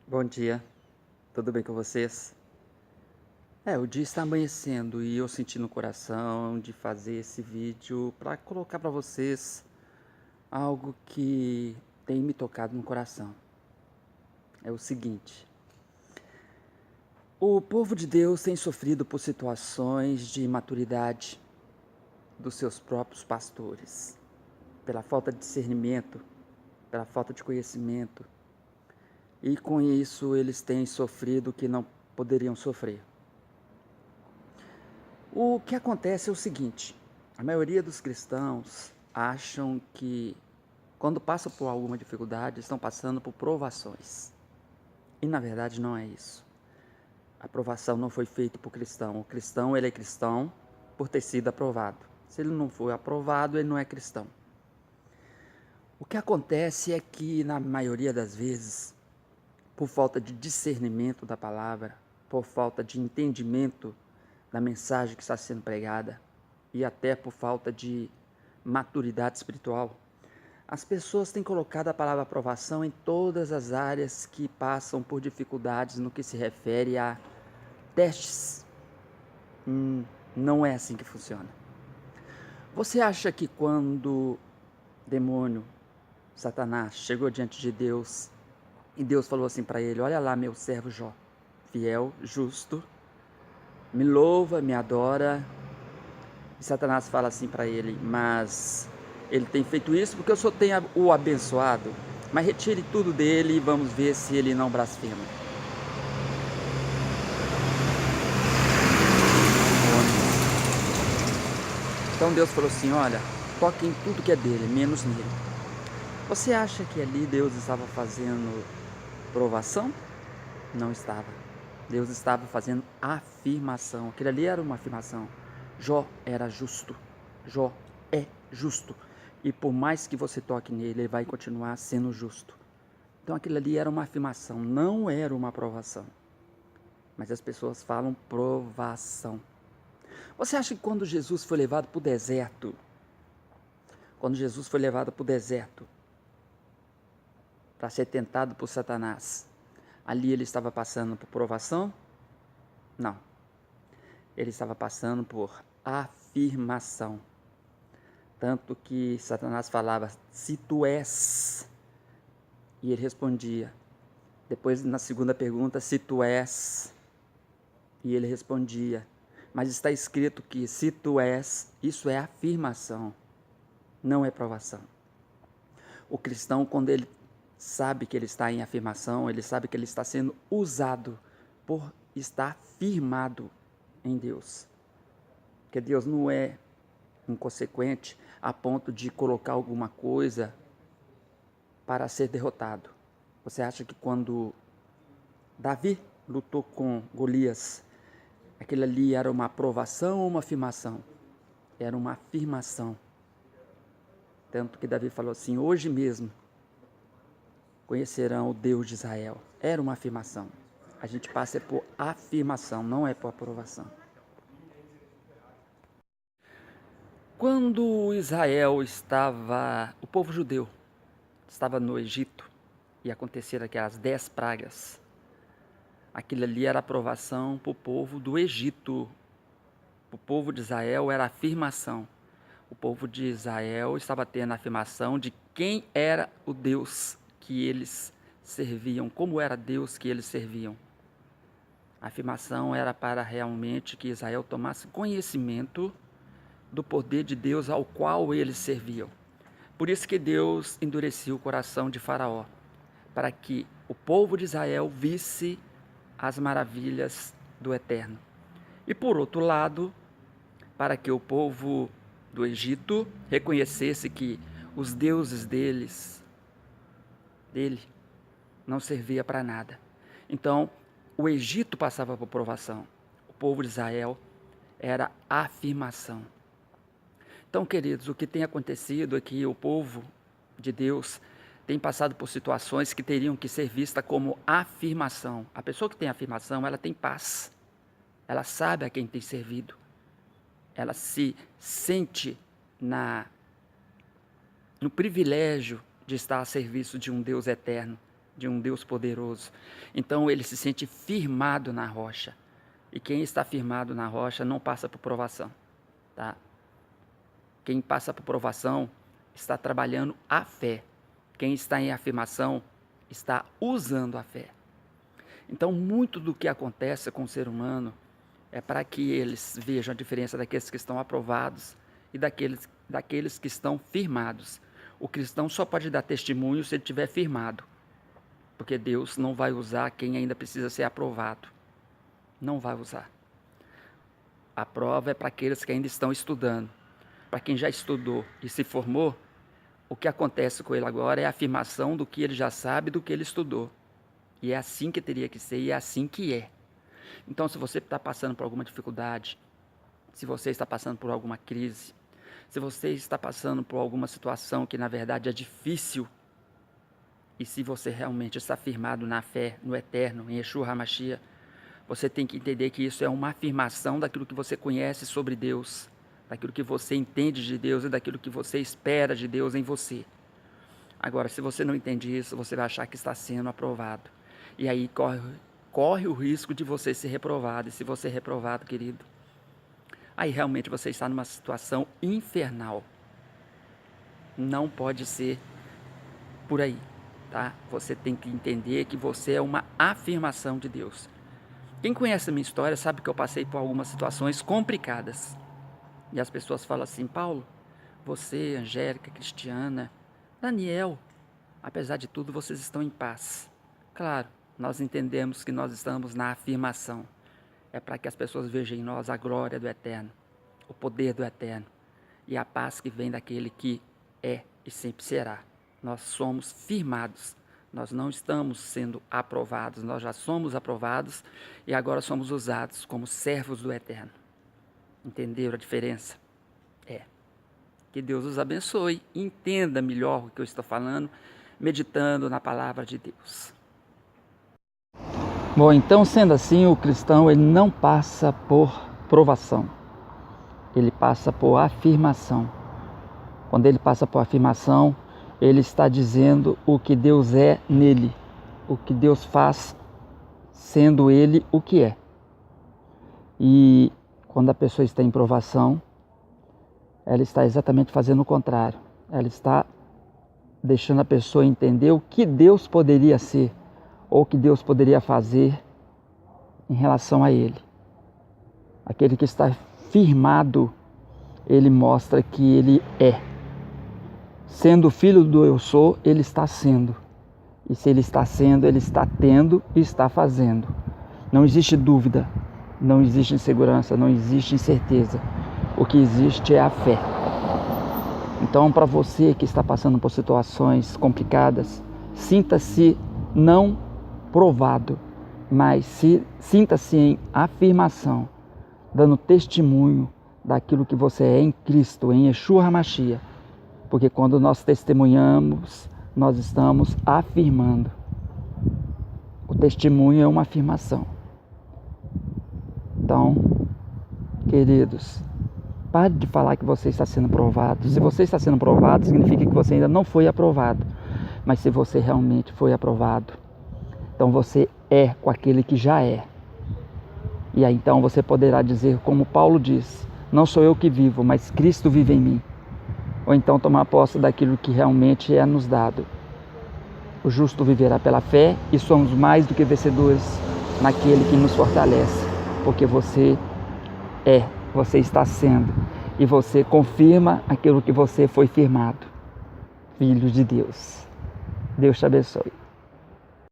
Bom dia, tudo bem com vocês? O dia está amanhecendo e eu senti no coração de fazer esse vídeo para colocar para vocês algo que tem me tocado no coração. É o seguinte: o povo de Deus tem sofrido por situações de imaturidade dos seus próprios pastores, pela falta de discernimento, pela falta de conhecimento, e com isso eles têm sofrido o que não poderiam sofrer. O que acontece é o seguinte: a maioria dos cristãos acham que quando passam por alguma dificuldade estão passando por provações. E na verdade não é isso. A provação não foi feita por cristão. O cristão, ele é cristão por ter sido aprovado. Se ele não for aprovado, ele não é cristão. O que acontece é que na maioria das vezes, por falta de discernimento da palavra, por falta de entendimento da mensagem que está sendo pregada e até por falta de maturidade espiritual, as pessoas têm colocado a palavra aprovação em todas as áreas que passam por dificuldades no que se refere a testes. Não é assim que funciona. Você acha que quando o demônio, Satanás, chegou diante de Deus e Deus falou assim para ele: olha lá meu servo Jó, fiel, justo, me louva, me adora. E Satanás fala assim para ele: mas ele tem feito isso porque eu só tenho o abençoado. Mas retire tudo dele e vamos ver se ele não blasfema. Então Deus falou assim: olha, toque em tudo que é dele, menos nele. Você acha que ali Deus estava fazendo provação? Não estava. Deus estava fazendo afirmação. Aquilo ali era uma afirmação. Jó era justo. Jó é justo. E por mais que você toque nele, ele vai continuar sendo justo. Então aquilo ali era uma afirmação, não era uma aprovação. Mas as pessoas falam provação. Você acha que quando Jesus foi levado para o deserto, para ser tentado por Satanás, ali ele estava passando por provação? Não. Ele estava passando por afirmação. Tanto que Satanás falava: se tu és. E ele respondia. Depois, na segunda pergunta: se tu és. E ele respondia. Mas está escrito que se tu és, isso é afirmação, não é provação. O cristão, quando ele sabe que ele está em afirmação, ele sabe que ele está sendo usado por estar firmado em Deus. Porque Deus não é inconsequente a ponto de colocar alguma coisa para ser derrotado. Você acha que quando Davi lutou com Golias, aquilo ali era uma aprovação ou uma afirmação? Era uma afirmação. Tanto que Davi falou assim: hoje mesmo conhecerão o Deus de Israel. Era uma afirmação. A gente passa por afirmação, não é por aprovação. Quando o povo judeu estava no Egito e aconteceram aquelas 10 pragas, aquilo ali era aprovação para o povo do Egito. Para o povo de Israel era afirmação. O povo de Israel estava tendo a afirmação de quem era o Deus que eles serviam, como era Deus que eles serviam. A afirmação era para realmente que Israel tomasse conhecimento do poder de Deus ao qual eles serviam. Por isso que Deus endureceu o coração de Faraó, para que o povo de Israel visse as maravilhas do Eterno. E por outro lado, para que o povo do Egito reconhecesse que os deuses dele não servia para nada. Então, o Egito passava por provação. O povo de Israel era afirmação. Então, queridos, o que tem acontecido é que o povo de Deus tem passado por situações que teriam que ser vistas como afirmação. A pessoa que tem afirmação, ela tem paz. Ela sabe a quem tem servido. Ela se sente no privilégio de estar a serviço de um Deus eterno. de um Deus poderoso. Então ele se sente firmado na rocha. E quem está firmado na rocha não passa por provação, tá? Quem passa por provação está trabalhando a fé. Quem está em afirmação está usando a fé. Então, muito do que acontece com o ser humano é para que eles vejam a diferença daqueles que estão aprovados e daqueles que estão firmados. O cristão só pode dar testemunho se ele estiver firmado, porque Deus não vai usar quem ainda precisa ser aprovado. Não vai usar. A prova é para aqueles que ainda estão estudando. Para quem já estudou e se formou, o que acontece com ele agora é a afirmação do que ele já sabe, do que ele estudou. E é assim que teria que ser, e é assim que é. Então, se você está passando por alguma dificuldade, se você está passando por alguma crise, se você está passando por alguma situação que na verdade é difícil, e se você realmente está firmado na fé, no eterno, em Yeshua HaMashiach, você tem que entender que isso é uma afirmação daquilo que você conhece sobre Deus, daquilo que você entende de Deus e daquilo que você espera de Deus em você. Agora, se você não entende isso, você vai achar que está sendo aprovado. E aí corre o risco de você ser reprovado. E se você é reprovado, querido, aí realmente você está numa situação infernal. Não pode ser por aí, tá? Você tem que entender que você é uma afirmação de Deus. Quem conhece a minha história sabe que eu passei por algumas situações complicadas. E as pessoas falam assim: Paulo, você, Angélica, Cristiana, Daniel, apesar de tudo, vocês estão em paz. Claro, nós entendemos que nós estamos na afirmação. É para que as pessoas vejam em nós a glória do eterno, o poder do eterno e a paz que vem daquele que é e sempre será. Nós somos firmados. Nós não estamos sendo aprovados, nós já somos aprovados e agora somos usados como servos do Eterno. Entenderam a diferença? Que Deus os abençoe. Entenda melhor o que eu estou falando, meditando na palavra de Deus. Bom, então sendo assim, o cristão ele não passa por provação. Ele passa por afirmação. Quando ele passa por afirmação, ele está dizendo o que Deus é nele, o que Deus faz sendo ele o que é. E quando a pessoa está em provação, ela está exatamente fazendo o contrário. Ela está deixando a pessoa entender o que Deus poderia ser, ou o que Deus poderia fazer em relação a ele. Aquele que está firmado, ele mostra que ele é. Sendo filho do eu sou, ele está sendo. E se ele está sendo, ele está tendo e está fazendo. Não existe dúvida, não existe insegurança, não existe incerteza. O que existe é a fé. Então, para você que está passando por situações complicadas, sinta-se não provado, mas sinta-se em afirmação, dando testemunho daquilo que você é em Cristo, em Yeshua HaMashiach. Porque quando nós testemunhamos, nós estamos afirmando. O testemunho é uma afirmação. Então, queridos, pare de falar que você está sendo provado. Se você está sendo provado, significa que você ainda não foi aprovado. Mas se você realmente foi aprovado, então você é com aquele que já é. E aí então você poderá dizer, como Paulo diz: não sou eu que vivo, mas Cristo vive em mim. Ou então tomar posse daquilo que realmente é nos dado. O justo viverá pela fé e somos mais do que vencedores naquele que nos fortalece. Porque você está sendo e você confirma aquilo que você foi firmado. Filho de Deus. Deus te abençoe.